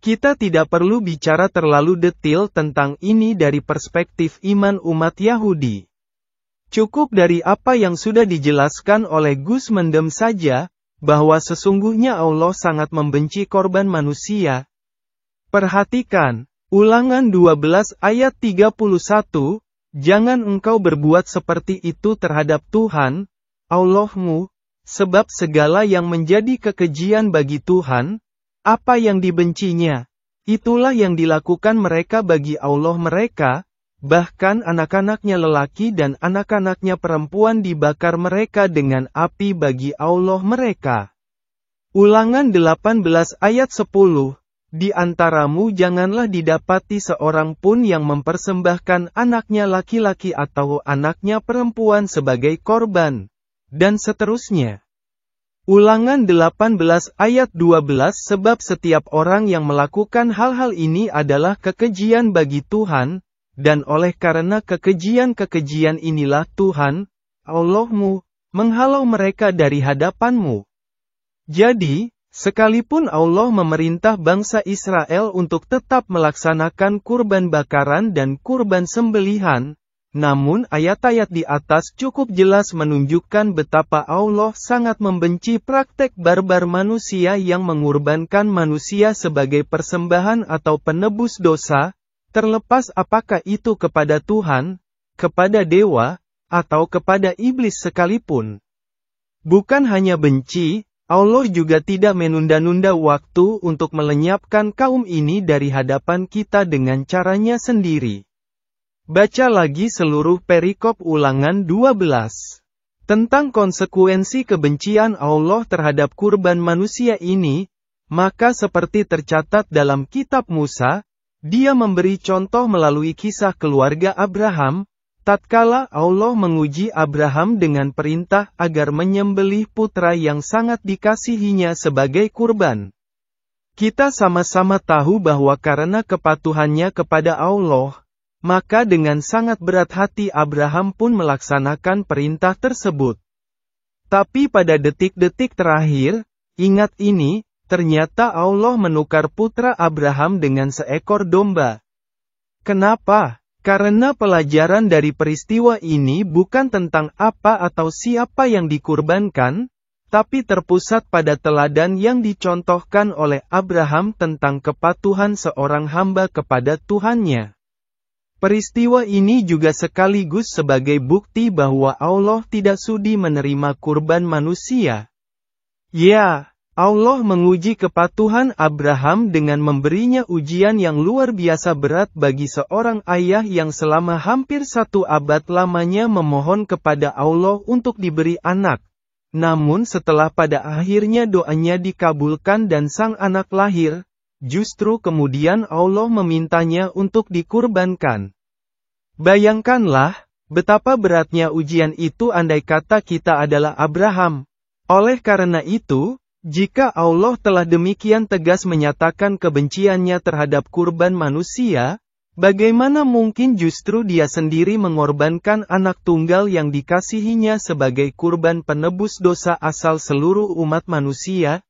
Kita tidak perlu bicara terlalu detail tentang ini dari perspektif iman umat Yahudi. Cukup dari apa yang sudah dijelaskan oleh Gus Mendem saja, bahwa sesungguhnya Allah sangat membenci korban manusia. Perhatikan, Ulangan 12 ayat 31, jangan engkau berbuat seperti itu terhadap Tuhan, Allahmu, sebab segala yang menjadi kekejian bagi Tuhan, apa yang dibencinya, itulah yang dilakukan mereka bagi Allah mereka, bahkan anak-anaknya lelaki dan anak-anaknya perempuan dibakar mereka dengan api bagi Allah mereka. Ulangan 18 ayat 10, di antaramu janganlah didapati seorang pun yang mempersembahkan anaknya laki-laki atau anaknya perempuan sebagai korban, dan seterusnya. Ulangan 18 ayat 12 sebab setiap orang yang melakukan hal-hal ini adalah kekejian bagi Tuhan, dan oleh karena kekejian-kekejian inilah Tuhan, Allahmu, menghalau mereka dari hadapanmu. Jadi, sekalipun Allah memerintah bangsa Israel untuk tetap melaksanakan kurban bakaran dan kurban sembelihan, namun ayat-ayat di atas cukup jelas menunjukkan betapa Allah sangat membenci praktek barbar manusia yang mengorbankan manusia sebagai persembahan atau penebus dosa, terlepas apakah itu kepada Tuhan, kepada dewa, atau kepada iblis sekalipun. Bukan hanya benci, Allah juga tidak menunda-nunda waktu untuk melenyapkan kaum ini dari hadapan kita dengan caranya sendiri. Baca lagi seluruh perikop Ulangan 12. Tentang konsekuensi kebencian Allah terhadap kurban manusia ini, maka seperti tercatat dalam kitab Musa, dia memberi contoh melalui kisah keluarga Abraham, tatkala Allah menguji Abraham dengan perintah agar menyembelih putra yang sangat dikasihinya sebagai kurban. Kita sama-sama tahu bahwa karena kepatuhannya kepada Allah, maka dengan sangat berat hati Abraham pun melaksanakan perintah tersebut. Tapi pada detik-detik terakhir, ingat ini, ternyata Allah menukar putra Abraham dengan seekor domba. Kenapa? Karena pelajaran dari peristiwa ini bukan tentang apa atau siapa yang dikurbankan, tapi terpusat pada teladan yang dicontohkan oleh Abraham tentang kepatuhan seorang hamba kepada Tuhannya. Peristiwa ini juga sekaligus sebagai bukti bahwa Allah tidak sudi menerima kurban manusia. Ya, Allah menguji kepatuhan Abraham dengan memberinya ujian yang luar biasa berat bagi seorang ayah yang selama hampir 1 abad lamanya memohon kepada Allah untuk diberi anak. Namun setelah pada akhirnya doanya dikabulkan dan sang anak lahir, justru kemudian Allah memintanya untuk dikurbankan. Bayangkanlah, betapa beratnya ujian itu andai kata kita adalah Abraham. Oleh karena itu, jika Allah telah demikian tegas menyatakan kebenciannya terhadap kurban manusia, bagaimana mungkin justru dia sendiri mengorbankan anak tunggal yang dikasihinya sebagai kurban penebus dosa asal seluruh umat manusia?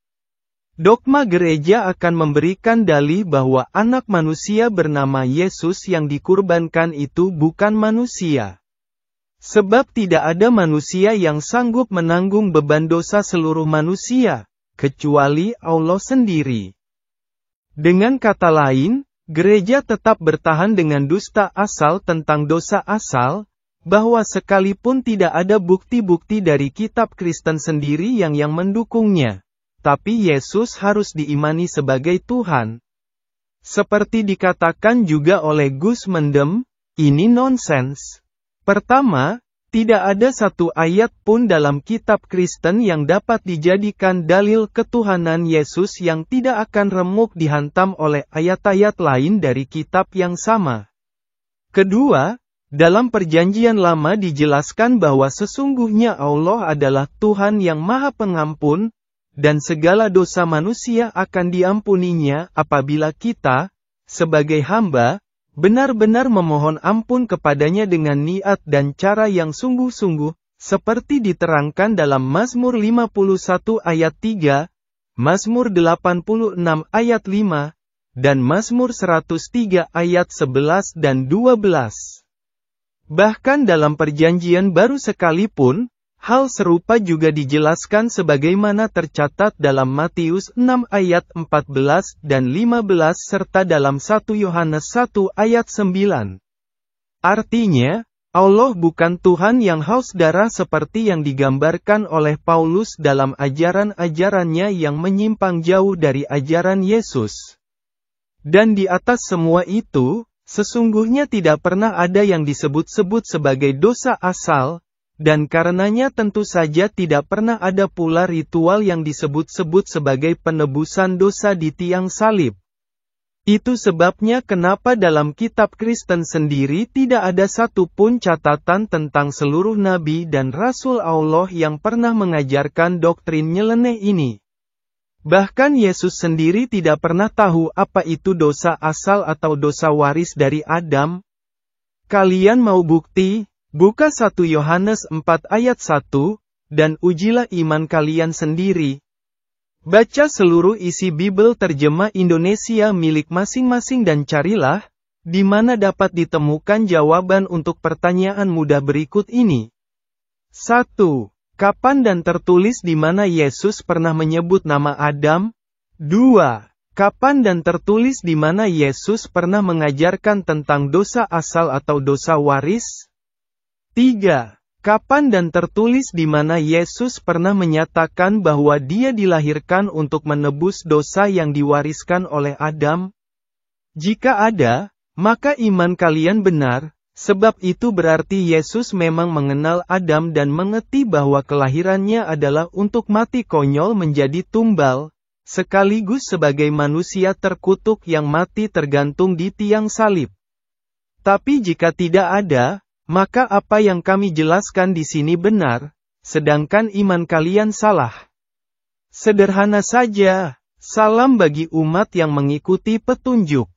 Dogma gereja akan memberikan dalih bahwa anak manusia bernama Yesus yang dikurbankan itu bukan manusia. Sebab tidak ada manusia yang sanggup menanggung beban dosa seluruh manusia, kecuali Allah sendiri. Dengan kata lain, gereja tetap bertahan dengan dusta asal tentang dosa asal, bahwa sekalipun tidak ada bukti-bukti dari kitab Kristen sendiri yang mendukungnya. Tapi Yesus harus diimani sebagai Tuhan. Seperti dikatakan juga oleh Gus Mendem, ini nonsens. Pertama, tidak ada satu ayat pun dalam kitab Kristen yang dapat dijadikan dalil ketuhanan Yesus yang tidak akan remuk dihantam oleh ayat-ayat lain dari kitab yang sama. Kedua, dalam Perjanjian Lama dijelaskan bahwa sesungguhnya Allah adalah Tuhan yang Maha Pengampun, dan segala dosa manusia akan diampuninya apabila kita, sebagai hamba, benar-benar memohon ampun kepadanya dengan niat dan cara yang sungguh-sungguh, seperti diterangkan dalam Mazmur 51 ayat 3, Mazmur 86 ayat 5, dan Mazmur 103 ayat 11 dan 12. Bahkan dalam Perjanjian Baru sekalipun, hal serupa juga dijelaskan sebagaimana tercatat dalam Matius 6 ayat 14 dan 15 serta dalam 1 Yohanes 1 ayat 9. Artinya, Allah bukan Tuhan yang haus darah seperti yang digambarkan oleh Paulus dalam ajaran-ajarannya yang menyimpang jauh dari ajaran Yesus. Dan di atas semua itu, sesungguhnya tidak pernah ada yang disebut-sebut sebagai dosa asal, dan karenanya tentu saja tidak pernah ada pula ritual yang disebut-sebut sebagai penebusan dosa di tiang salib. Itu sebabnya kenapa dalam kitab Kristen sendiri tidak ada satu pun catatan tentang seluruh nabi dan rasul Allah yang pernah mengajarkan doktrin nyeleneh ini. Bahkan Yesus sendiri tidak pernah tahu apa itu dosa asal atau dosa waris dari Adam. Kalian mau bukti? Buka 1 Yohanes 4 ayat 1, dan ujilah iman kalian sendiri. Baca seluruh isi Bible terjemah Indonesia milik masing-masing dan carilah, di mana dapat ditemukan jawaban untuk pertanyaan mudah berikut ini. 1. Kapan dan tertulis di mana Yesus pernah menyebut nama Adam? 2. Kapan dan tertulis di mana Yesus pernah mengajarkan tentang dosa asal atau dosa waris? 3. Kapan dan tertulis di mana Yesus pernah menyatakan bahwa Dia dilahirkan untuk menebus dosa yang diwariskan oleh Adam? Jika ada, maka iman kalian benar. Sebab itu berarti Yesus memang mengenal Adam dan mengerti bahwa kelahirannya adalah untuk mati konyol menjadi tumbal, sekaligus sebagai manusia terkutuk yang mati tergantung di tiang salib. Tapi jika tidak ada, maka apa yang kami jelaskan di sini benar, sedangkan iman kalian salah. Sederhana saja, salam bagi umat yang mengikuti petunjuk.